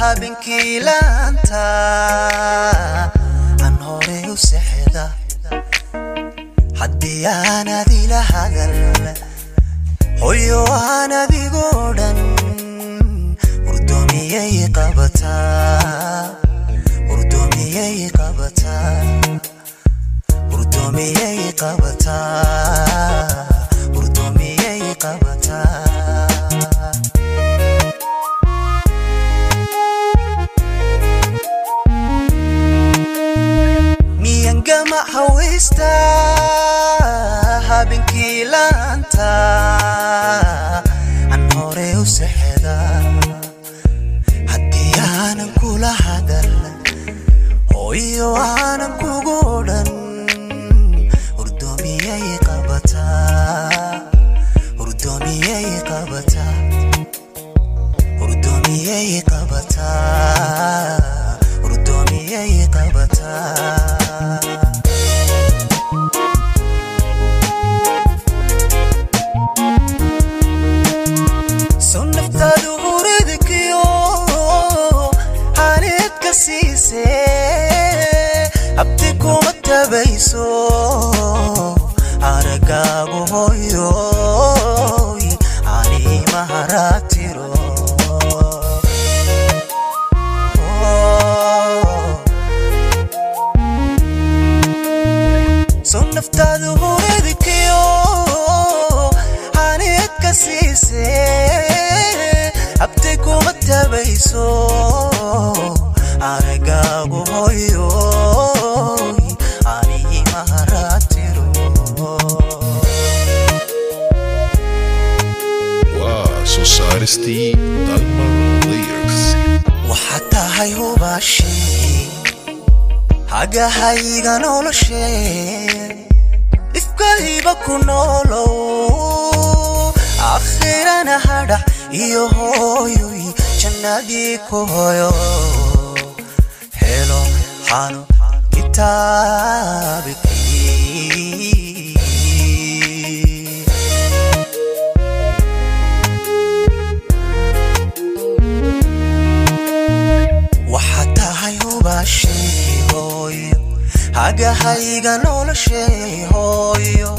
habeenkii laanta aan hore u seexda haddii aan adila hadal hooyo aan adigoo dhan urdoomiyay qabataa urdoomiyay qabataa urdoomiyay qabataa urdoomiyay qabataa gama hawista habeenkii laanta aan hore u seexda haddii aanan kula hadal hooyo aanan kugu dhan urdoomiyay qabataa urdoomiyay qabataa urdoomiyay qabataa urdoomiyay qabataa abti kuma tabayso aragaagu hooyo ani maharatiro son naftaadu huridkiyo hanid ka siise abti kuma tabayso aragaagu hooyo ani maharatiro Society Dalmar Lyrics waxaad tahay hubaashii hagahayga noloshee ifkayba ku noolow akhirana hadhac iyo hooyoy jannadii ku hooyo helo xano kitaabkii waxaad tahay hubaashii hooyo hagahayga noloshee hooyo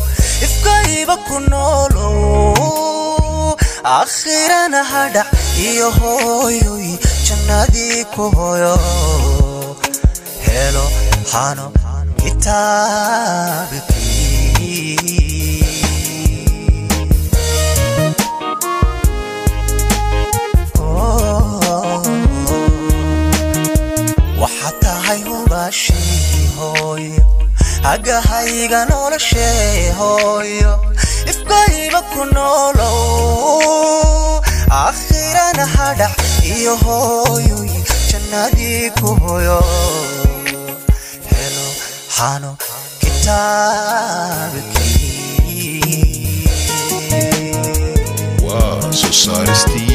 ifkayba ku noolow akhirana hadhac iyo hooyoy jannadii ku hooyo helo xano kitaabkii waxaad tahay hubaashii hooyo hagahayga noloshee hooyo ifkayba ku noolow akhirana hadhac iyo hooyoy jannadii ku hooyo helo xano kitaabkii Society